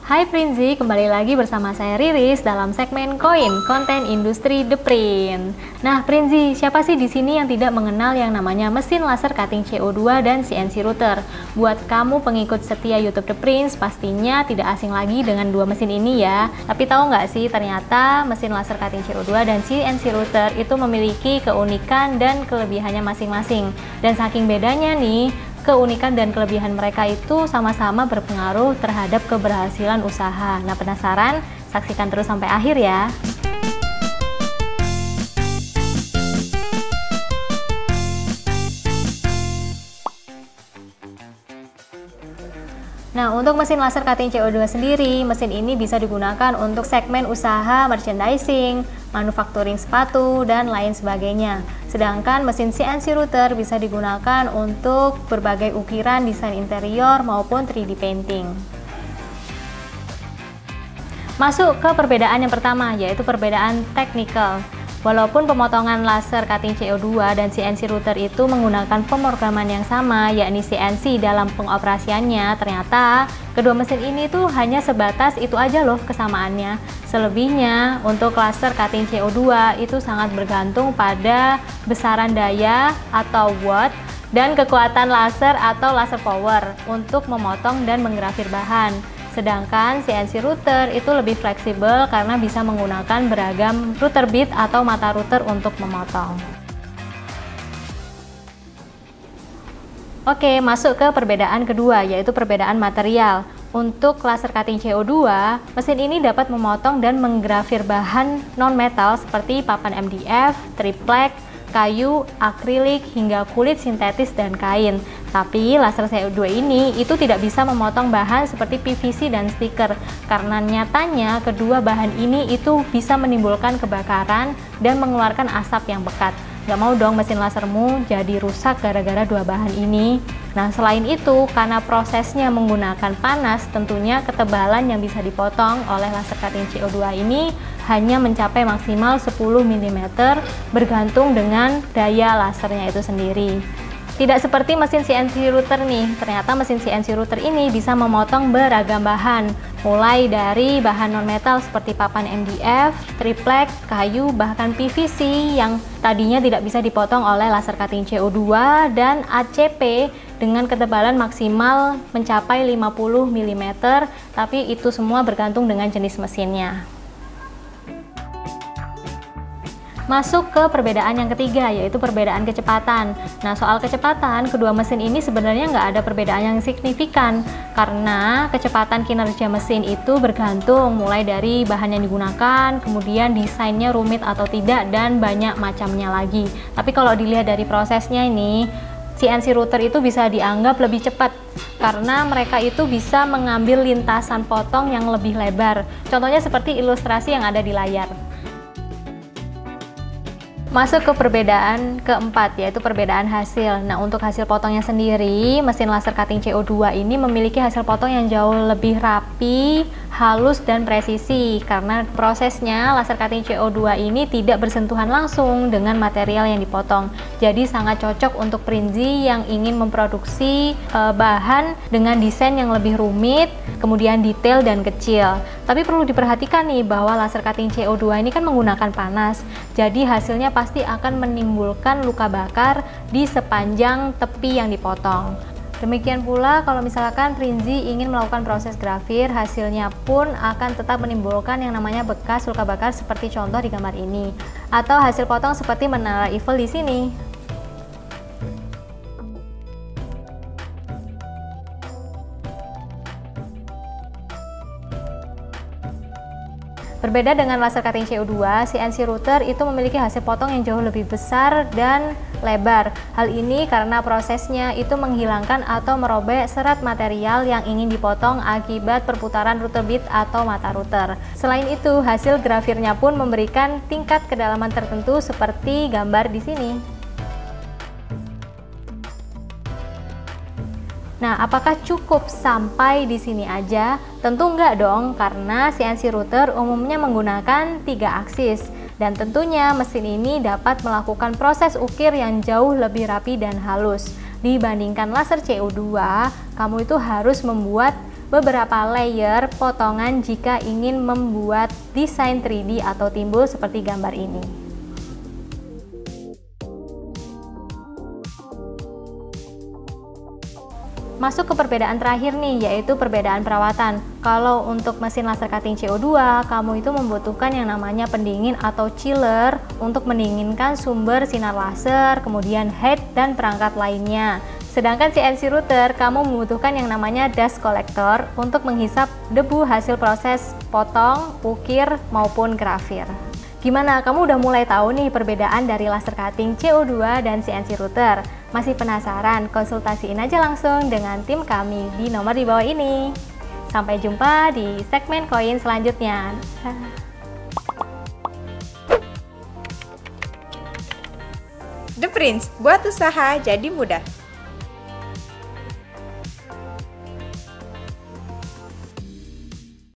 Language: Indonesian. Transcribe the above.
Hai Prinzi, kembali lagi bersama saya Riris dalam segmen Koin, konten industri The Print. Nah Prinzi, siapa sih di sini yang tidak mengenal yang namanya mesin laser cutting CO2 dan CNC router? Buat kamu pengikut setia YouTube The Print, pastinya tidak asing lagi dengan dua mesin ini ya. Tapi tahu nggak sih, ternyata mesin laser cutting CO2 dan CNC router itu memiliki keunikan dan kelebihannya masing-masing. Dan saking bedanya nih, keunikan dan kelebihan mereka itu sama-sama berpengaruh terhadap keberhasilan usaha. Nah, penasaran? Saksikan terus sampai akhir ya. Nah, untuk mesin laser cutting CO2 sendiri, mesin ini bisa digunakan untuk segmen usaha merchandising, manufacturing sepatu, dan lain sebagainya. Sedangkan mesin CNC router bisa digunakan untuk berbagai ukiran desain interior maupun 3D painting. Masuk ke perbedaan yang pertama, yaitu perbedaan teknikal. Walaupun pemotongan laser cutting CO2 dan CNC router itu menggunakan pemrograman yang sama, yakni CNC dalam pengoperasiannya, ternyata kedua mesin ini tuh hanya sebatas itu aja loh kesamaannya. Selebihnya, untuk laser cutting CO2 itu sangat bergantung pada besaran daya atau watt dan kekuatan laser atau laser power untuk memotong dan menggrafir bahan. Sedangkan CNC router itu lebih fleksibel karena bisa menggunakan beragam router bit atau mata router untuk memotong. Oke, masuk ke perbedaan kedua, yaitu perbedaan material. Untuk laser cutting CO2, mesin ini dapat memotong dan menggrafir bahan non-metal seperti papan MDF, triplek, kayu, akrilik, hingga kulit sintetis dan kain. Tapi laser CO2 ini itu tidak bisa memotong bahan seperti PVC dan stiker karena nyatanya kedua bahan ini itu bisa menimbulkan kebakaran dan mengeluarkan asap yang pekat. Gak mau dong mesin lasermu jadi rusak gara-gara dua bahan ini. Nah, selain itu, karena prosesnya menggunakan panas, tentunya ketebalan yang bisa dipotong oleh laser cutting CO2 ini hanya mencapai maksimal 10 mm bergantung dengan daya lasernya itu sendiri. Tidak seperti mesin CNC router nih, ternyata mesin CNC router ini bisa memotong beragam bahan, mulai dari bahan non-metal seperti papan MDF, triplek, kayu, bahkan PVC yang tadinya tidak bisa dipotong oleh laser cutting CO2 dan ACP dengan ketebalan maksimal mencapai 50 mm, tapi itu semua bergantung dengan jenis mesinnya. Masuk ke perbedaan yang ketiga, yaitu perbedaan kecepatan. Nah, soal kecepatan, kedua mesin ini sebenarnya nggak ada perbedaan yang signifikan karena kecepatan kinerja mesin itu bergantung mulai dari bahan yang digunakan, kemudian desainnya rumit atau tidak, dan banyak macamnya lagi. Tapi kalau dilihat dari prosesnya ini, CNC router itu bisa dianggap lebih cepat karena mereka itu bisa mengambil lintasan potong yang lebih lebar. Contohnya seperti ilustrasi yang ada di layar. Masuk ke perbedaan keempat, yaitu perbedaan hasil. Nah, untuk hasil potongnya sendiri, mesin laser cutting CO2 ini memiliki hasil potong yang jauh lebih rapi, halus, dan presisi karena prosesnya laser cutting CO2 ini tidak bersentuhan langsung dengan material yang dipotong. Jadi sangat cocok untuk Prinzi yang ingin memproduksi bahan dengan desain yang lebih rumit, kemudian detail dan kecil. Tapi perlu diperhatikan nih bahwa laser cutting CO2 ini kan menggunakan panas, jadi hasilnya pasti akan menimbulkan luka bakar di sepanjang tepi yang dipotong. Demikian pula kalau misalkan Prinzi ingin melakukan proses grafir, hasilnya pun akan tetap menimbulkan yang namanya bekas luka bakar seperti contoh di gambar ini, atau hasil potong seperti menara Eiffel di sini. Berbeda dengan laser cutting CO2, CNC router itu memiliki hasil potong yang jauh lebih besar dan lebar. Hal ini karena prosesnya itu menghilangkan atau merobek serat material yang ingin dipotong akibat perputaran router bit atau mata router. Selain itu, hasil grafirnya pun memberikan tingkat kedalaman tertentu seperti gambar di sini. Nah, apakah cukup sampai di sini aja? Tentu enggak dong, karena CNC router umumnya menggunakan 3 aksis. Dan tentunya mesin ini dapat melakukan proses ukir yang jauh lebih rapi dan halus. Dibandingkan laser CO2, kamu itu harus membuat beberapa layer potongan jika ingin membuat desain 3D atau timbul seperti gambar ini. Masuk ke perbedaan terakhir nih, yaitu perbedaan perawatan. Kalau untuk mesin laser cutting CO2, kamu itu membutuhkan yang namanya pendingin atau chiller untuk mendinginkan sumber sinar laser, kemudian head dan perangkat lainnya. Sedangkan CNC router, kamu membutuhkan yang namanya dust collector untuk menghisap debu hasil proses potong, ukir, maupun grafir. Gimana, kamu udah mulai tahu nih perbedaan dari laser cutting CO2 dan CNC router? Masih penasaran? Konsultasiin aja langsung dengan tim kami di nomor di bawah ini. Sampai jumpa di segmen koin selanjutnya. The Prince, buat usaha jadi mudah.